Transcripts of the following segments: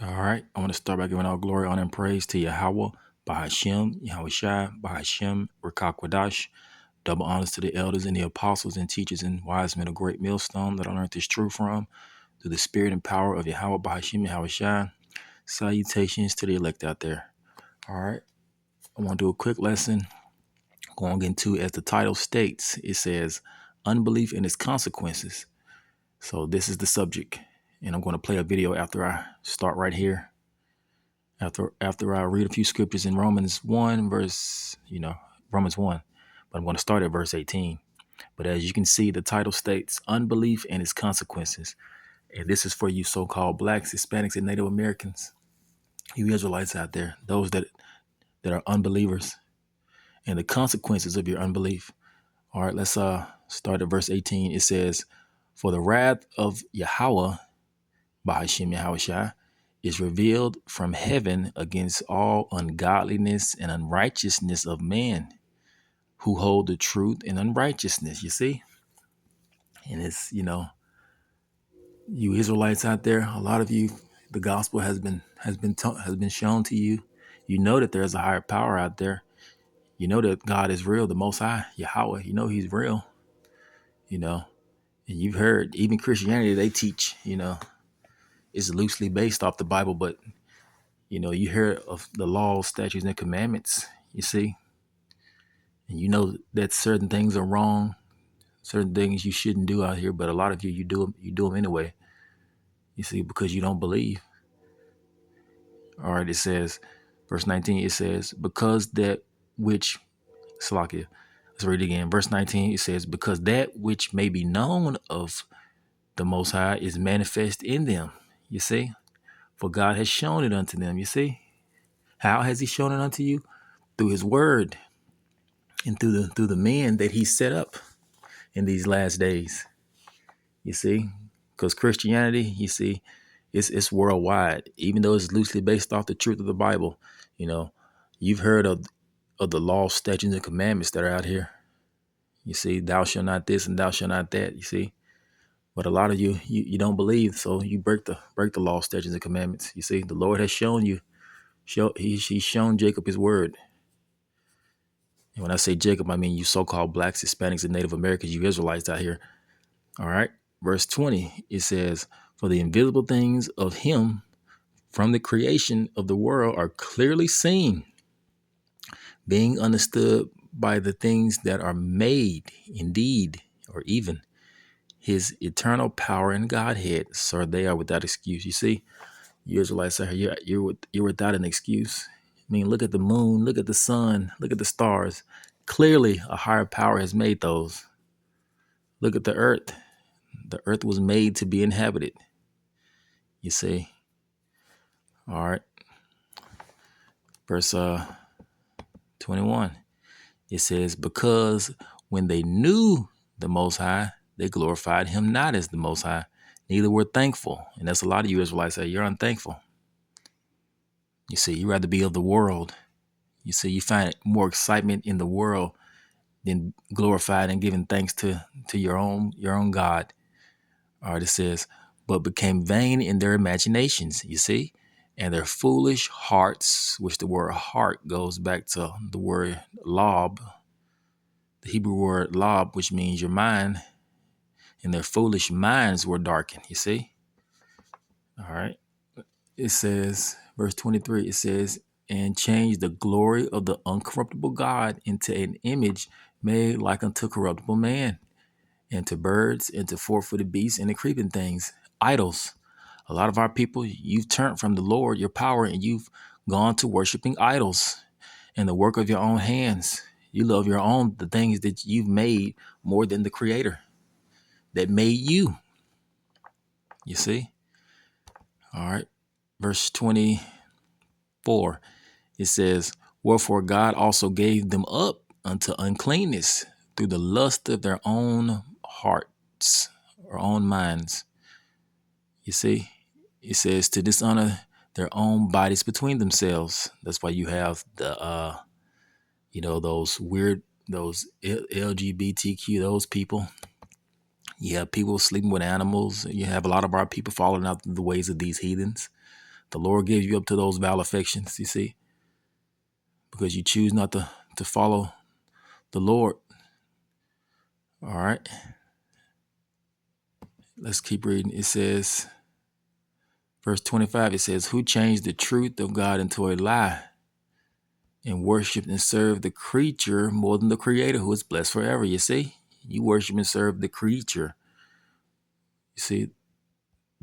All right, I want to start by giving all glory, honor, and praise to Yahweh, Bahashem, Yahweh Shai, Bahashem, Rakakwadash. Double honors to the elders and the apostles and teachers and wise men of great millstone that I learned this truth from, through the spirit and power of Yahweh, Bahashem, Yahweh Shai. Salutations to the elect out there. All right, I want to do a quick lesson going into, as the title states, it says, unbelief and its consequences. So this is the subject, and I'm going to play a video after I start right here. After I read a few scriptures in Romans 1, Romans 1, but I'm going to start at verse 18. But as you can see, the title states unbelief and its consequences. And this is for you so-called blacks, Hispanics, and Native Americans, you Israelites out there, those that are unbelievers, and the consequences of your unbelief. All right, let's start at verse 18. It says, for the wrath of Yahweh, Bahashem Yahweh Shai, is revealed from heaven against all ungodliness and unrighteousness of men who hold the truth in unrighteousness. You see? And it's, you Israelites out there, a lot of you, the gospel has been shown to you. You know that there's a higher power out there. You know that God is real, the Most High, Yahweh. You know He's real. And you've heard, even Christianity, they teach, it's loosely based off the Bible, but you hear of the laws, statutes, and commandments, you see, and you know that certain things are wrong, certain things you shouldn't do out here, but a lot of you do them anyway, you see, because you don't believe. All right, it says, verse 19, it says, because that which, Salakia, let's read it again. Verse 19, it says, because that which may be known of the Most High is manifest in them, you see, for God has shown it unto them, you see. How has He shown it unto you? Through His word and through the men that He set up in these last days, you see, because Christianity, you see, it's worldwide, even though it's loosely based off the truth of the Bible. You've heard of the law, statutes, and commandments that are out here. You see, thou shalt not this and thou shalt not that. You see, but a lot of you don't believe, so you break the law, statutes, and commandments. You see, the Lord has shown you. He's shown Jacob His word. And when I say Jacob, I mean you so-called blacks, Hispanics, and Native Americans, you Israelites out here. All right. Verse 20, it says, for the invisible things of Him from the creation of the world are clearly seen, being understood by the things that are made, indeed, or even His eternal power and Godhead, so they are without excuse. You see, you Israelites are here, you're without an excuse. I mean, look at the moon, look at the sun, look at the stars. Clearly, a higher power has made those. Look at the earth. The earth was made to be inhabited. You see. All right. Verse 21. It says, because when they knew the Most High, they glorified Him not as the Most High, neither were thankful. And that's a lot of you Israelites say, you're unthankful. You see, you rather be of the world. You see, you find more excitement in the world than glorified and giving thanks to your own God. All right, it says, but became vain in their imaginations, you see, and their foolish hearts, which the word heart goes back to the word lob, the Hebrew word lob, which means your mind, and their foolish minds were darkened, you see. All right, it says, verse 23, it says, and changed the glory of the uncorruptible God into an image made like unto corruptible man, and to birds, and to four-footed beasts, and to creeping things, idols. A lot of our people, you've turned from the Lord, your power, and you've gone to worshiping idols and the work of your own hands. You love the things that you've made more than the Creator that made you. You see? All right. Verse 24, it says, wherefore God also gave them up unto uncleanness through the lust of their own hearts or own minds. You see? It says to dishonor their own bodies between themselves. That's why you have the, those LGBTQ, those people. You have people sleeping with animals. You have a lot of our people following out the ways of these heathens. The Lord gave you up to those vile affections, you see, because you choose not to follow the Lord. All right. Let's keep reading. It says, verse 25, it says, who changed the truth of God into a lie and worshiped and served the creature more than the creator who is blessed forever. You see, you worship and serve the creature. You see,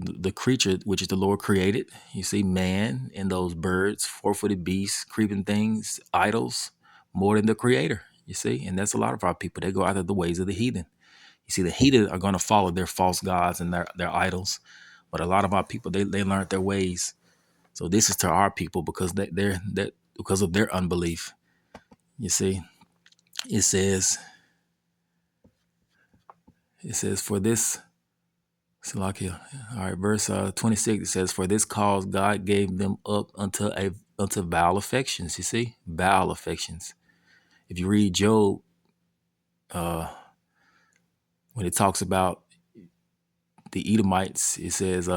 the creature, which is the Lord created. You see, man and those birds, four-footed beasts, creeping things, idols, more than the creator. You see, and that's a lot of our people. They go after the ways of the heathen. You see, the heathen are going to follow their false gods and their idols. But a lot of our people, they learned their ways. So this is to our people because they're because of their unbelief. You see, it says for this, Salakia. All right, verse 26, it says, for this cause God gave them up unto vile affections. You see, vile affections. If you read Job, when it talks about the Edomites, it says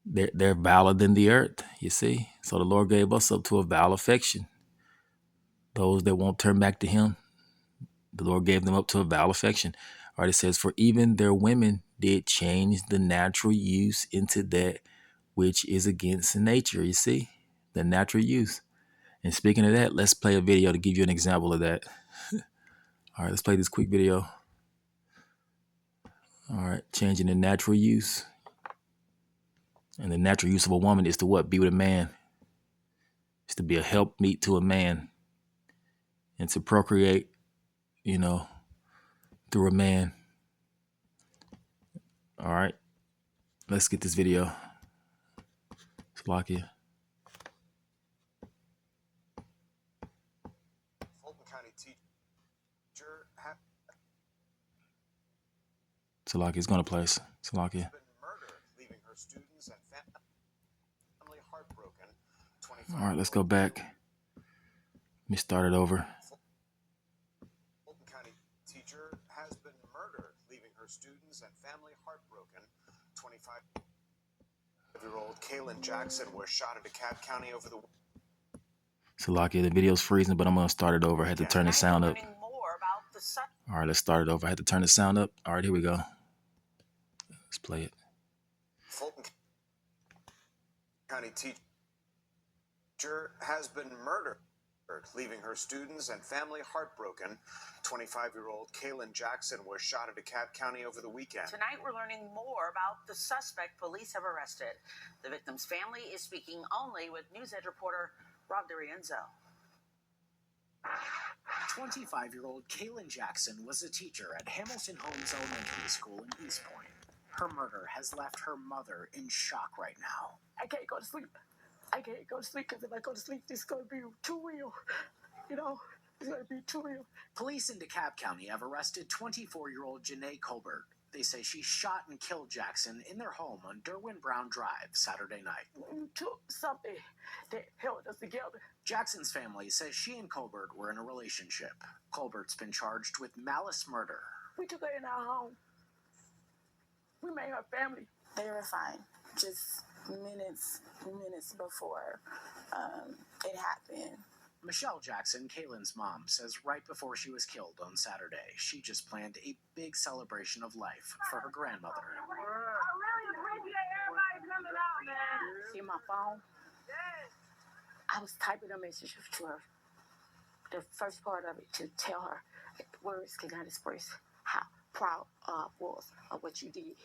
they're viler than the earth. You see, so the Lord gave us up to a vile affection. Those that won't turn back to Him, the Lord gave them up to a vile affection. All right, it says, for even their women did change the natural use into that which is against nature. You see, the natural use. And speaking of that, let's play a video to give you an example of that. All right, let's play this quick video. All right, changing the natural use. And the natural use of a woman is to what? Be with a man. It's to be a helpmeet to a man. And to procreate, through a man. All right, let's get this video. Salakia. Fulton County teacher Salakia is going to place. Salakia. been murdered, leaving her students and family heartbroken. All right, let's go back. Let me start it over. Fulton County teacher has been murdered, leaving her students and family heartbroken. 25-year-old Kaylin Jackson was shot at DeKalb County over the Salakia, the video's freezing, but I'm going to start it over. I had to turn the sound up. All right, let's start it over. I had to turn the sound up. All right, here we go. Let's play it. Fulton County teacher has been murdered, leaving her students and family heartbroken. 25-year-old Kaylin Jackson was shot at DeKalb County over the weekend. Tonight, we're learning more about the suspect police have arrested. The victim's family is speaking only with News Edge reporter Rob DeRienzo. 25-year-old Kaylin Jackson was a teacher at Hamilton Homes Elementary School in East Point. Her murder has left her mother in shock right now. I can't go to sleep. I can't go to sleep because if I go to sleep, this is going to be too real. It's going to be too real. Police in DeKalb County have arrested 24-year-old Janae Colbert. They say she shot and killed Jackson in their home on Derwin Brown Drive Saturday night. We took something that held us together. Jackson's family says she and Colbert were in a relationship. Colbert's been charged with malice murder. We took her in our home. We made her family. They were fine. Just minutes before it happened. Michelle Jackson, Kaylin's mom, says right before she was killed on Saturday, she just planned a big celebration of life for her grandmother. I really appreciate everybody coming out, man. See my phone? I was typing a message to her. The first part of it to tell her words cannot express how proud I was of what you did.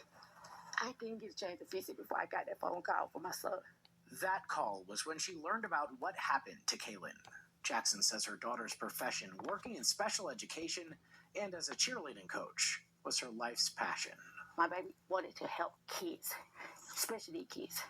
I didn't get a chance to visit before I got that phone call from my son. That call was when she learned about what happened to Kaylin. Jackson says her daughter's profession, working in special education and as a cheerleading coach, was her life's passion. My baby wanted to help kids, especially kids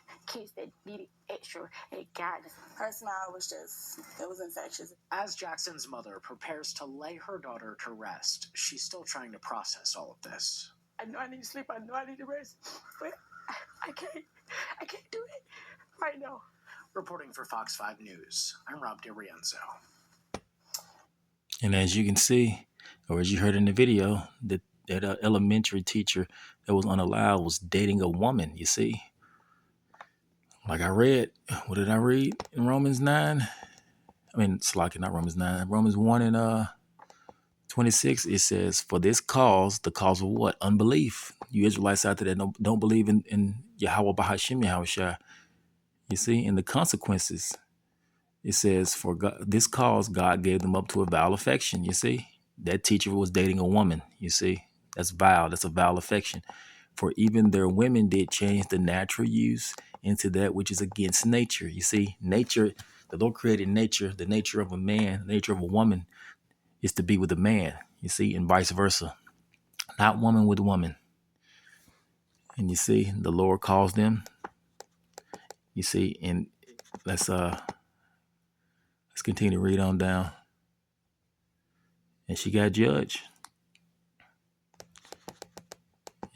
that needed extra guidance. Her smile was it was infectious. As Jackson's mother prepares to lay her daughter to rest, she's still trying to process all of this. I know I need to sleep. I know I need to rest. But I can't do it right now. Reporting for Fox 5 News, I'm Rob DeRienzo. And as you can see, or as you heard in the video, that elementary teacher that was unalive was dating a woman, you see. Like I read, what did I read in Romans 9? I mean, it's like not Romans 9, Romans 1 and 26. It says, for this cause, the cause of what? Unbelief. You Israelites out there that don't believe in Yahweh Bahashim Yahushua. You see, in the consequences, it says, for God, this cause, God gave them up to a vile affection. You see, that teacher was dating a woman. You see, that's vile. That's a vile affection. For even their women did change the natural use into that which is against nature. You see, nature, the Lord created nature, the nature of a man, the nature of a woman is to be with a man. You see, and vice versa, not woman with woman. And you see, the Lord calls them. You see, and let's continue to read on down. And she got judged.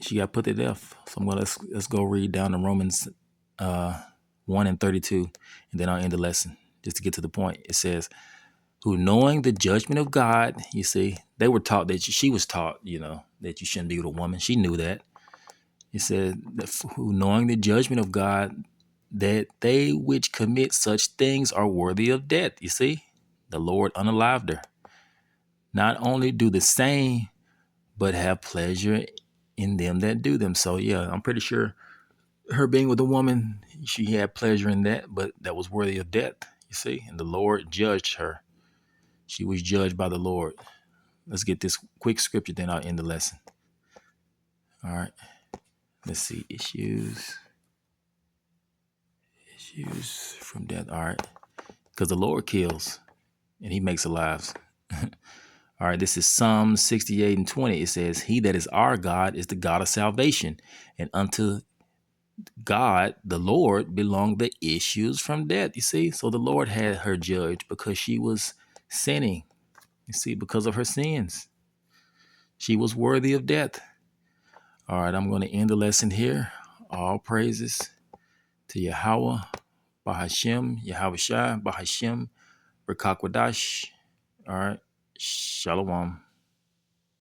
She got put to death. So let's go read down to Romans 1 and 32, and then I'll end the lesson just to get to the point. It says, who knowing the judgment of God, you see, they were taught that she was taught, that you shouldn't be with a woman. She knew that. It said, who knowing the judgment of God, that they which commit such things are worthy of death. You see, the Lord unalived her. Not only do the same, but have pleasure in them that do them. So yeah, I'm pretty sure her being with a woman, she had pleasure in that, but that was worthy of death. You see, and the Lord judged her. She was judged by the Lord. Let's get this quick scripture, then I'll end the lesson. All right. Let's see. Issues from death. All right. Because the Lord kills and he makes alive. All right. This is Psalm 68 and 20. It says, he that is our God is the God of salvation, and unto God, the Lord, belong the issues from death. You see? So the Lord had her judged because she was sinning. You see, because of her sins. She was worthy of death. All right, I'm going to end the lesson here. All praises to Yahweh, Bahashem, Yahweh Shai, Bahashem, Rakakwadash. All right, Shalom.